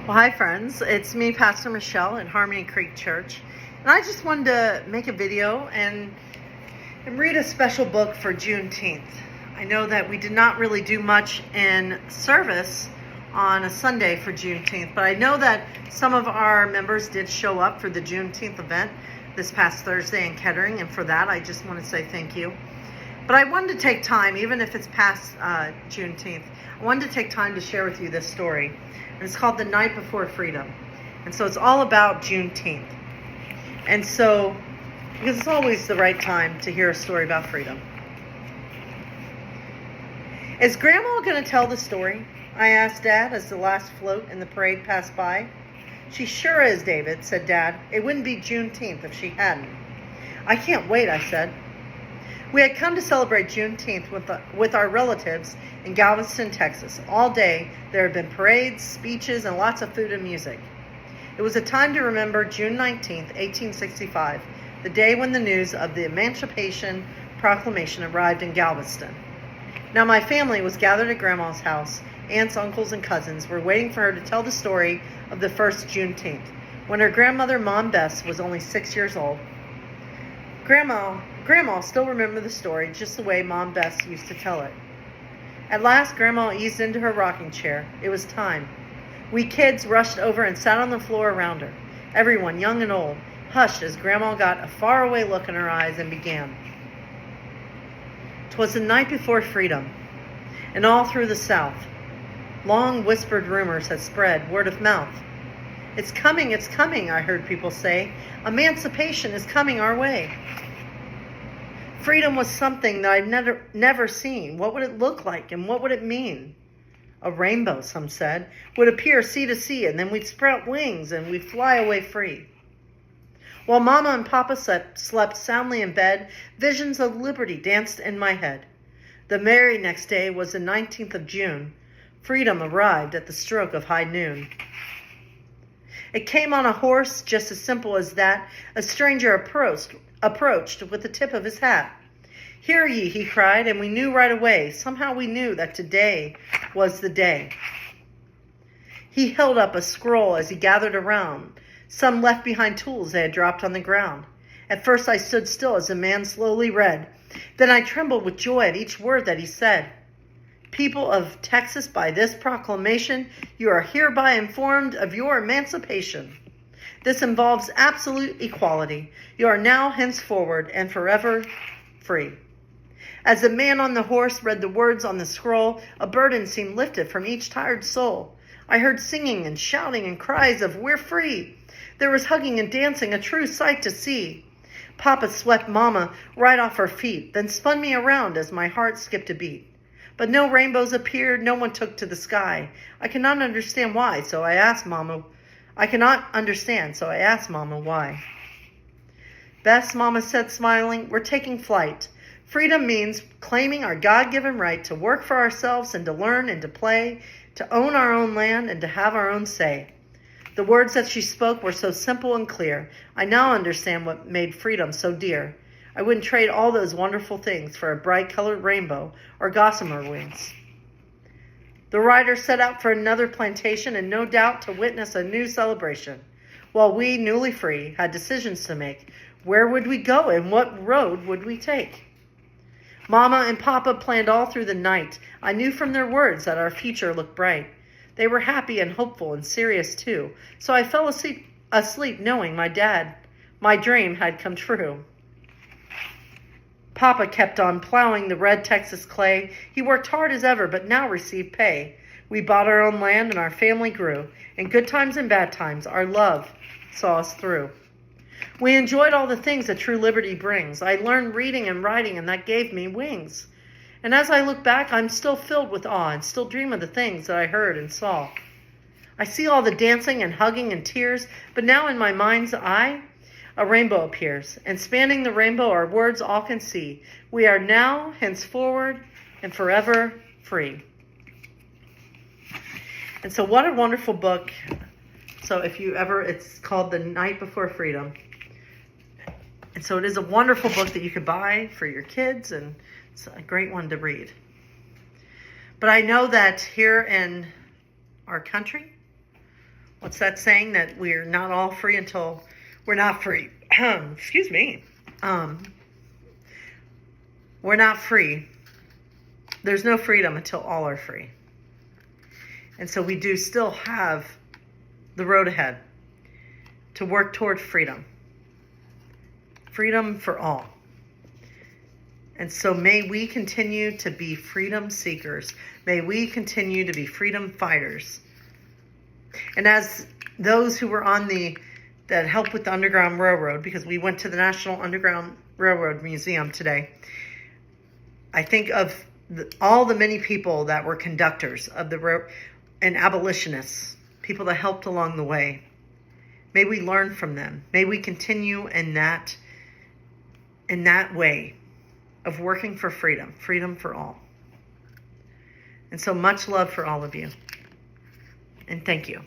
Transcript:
Well, hi friends, it's me, Pastor Michelle at Harmony Creek Church, and I just wanted to make a video and read a special book for Juneteenth. I know that we did not really do much in service on a Sunday for Juneteenth, but I know that some of our members did show up for the Juneteenth event this past Thursday in Kettering, and for that I just want to say thank you. But I wanted to take time, even if it's past Juneteenth, I wanted to take time to share with you this story. And it's called The Night Before Freedom. And so it's all about Juneteenth. And so, because it's always the right time to hear a story about freedom. Is Grandma going to tell the story? I asked Dad as the last float in the parade passed by. She sure is, David, said Dad. It wouldn't be Juneteenth if she hadn't. I can't wait, I said. We had come to celebrate Juneteenth with our relatives in Galveston, Texas. All day, there had been parades, speeches, and lots of food and music. It was a time to remember June 19th, 1865, the day when the news of the Emancipation Proclamation arrived in Galveston. Now, my family was gathered at Grandma's house. Aunts, uncles, and cousins were waiting for her to tell the story of the first Juneteenth, when her grandmother, Mom Bess, was only 6 years old. Grandma still remembered the story just the way Mom Bess used to tell it. At last, Grandma eased into her rocking chair. It was time. We kids rushed over and sat on the floor around her. Everyone, young and old, hushed as Grandma got a faraway look in her eyes and began. 'Twas the night before freedom, and all through the South, long whispered rumors had spread, word of mouth. It's coming, I heard people say. Emancipation is coming our way. Freedom was something that I'd never seen. What would it look like and what would it mean? A rainbow, some said, would appear sea to sea, and then we'd sprout wings and we'd fly away free. While Mama and Papa slept soundly in bed, visions of liberty danced in my head. The very next day was the 19th of June. Freedom arrived at the stroke of high noon. It came on a horse, just as simple as that. A stranger approached with the tip of his hat. Hear ye, he cried, and we knew right away. Somehow we knew that today was the day. He held up a scroll as he gathered around. Some left behind tools they had dropped on the ground. At first I stood still as the man slowly read. Then I trembled with joy at each word that he said. People of Texas, by this proclamation, you are hereby informed of your emancipation. This involves absolute equality. You are now, henceforward, and forever free. As the man on the horse read the words on the scroll, a burden seemed lifted from each tired soul. I heard singing and shouting and cries of, "We're free!" There was hugging and dancing, a true sight to see. Papa swept Mama right off her feet, then spun me around as my heart skipped a beat. But no rainbows appeared, no one took to the sky. I cannot understand why, so I asked Mama why. Bess, Mama said, smiling, we're taking flight. Freedom means claiming our God-given right to work for ourselves and to learn and to play, to own our own land and to have our own say. The words that she spoke were so simple and clear. I now understand what made freedom so dear. I wouldn't trade all those wonderful things for a bright-colored rainbow or gossamer wings. The riders set out for another plantation and no doubt to witness a new celebration, while we, newly free, had decisions to make. Where would we go and what road would we take? Mama and Papa planned all through the night. I knew from their words that our future looked bright. They were happy and hopeful and serious too, so I fell asleep knowing my dream had come true. Papa kept on plowing the red Texas clay. He worked hard as ever, but now received pay. We bought our own land and our family grew. In good times and bad times, our love saw us through. We enjoyed all the things that true liberty brings. I learned reading and writing, and that gave me wings. And as I look back, I'm still filled with awe and still dream of the things that I heard and saw. I see all the dancing and hugging and tears, but now in my mind's eye, a rainbow appears, and spanning the rainbow our words all can see. We are now, henceforward, and forever free. And so what a wonderful book. So it's called The Night Before Freedom. And so it is a wonderful book that you could buy for your kids, and it's a great one to read. But I know that here in our country, What's that saying, that we're not all free until we're not free? Excuse me. We're not free. There's no freedom until all are free. And so we do still have the road ahead to work toward freedom. Freedom for all. And so may we continue to be freedom seekers. May we continue to be freedom fighters. And as those who were that helped with the Underground Railroad, because we went to the National Underground Railroad Museum today, I think of all the many people that were conductors of and abolitionists, people that helped along the way. May we learn from them. May we continue in that way of working for freedom for all. And so much love for all of you. And thank you.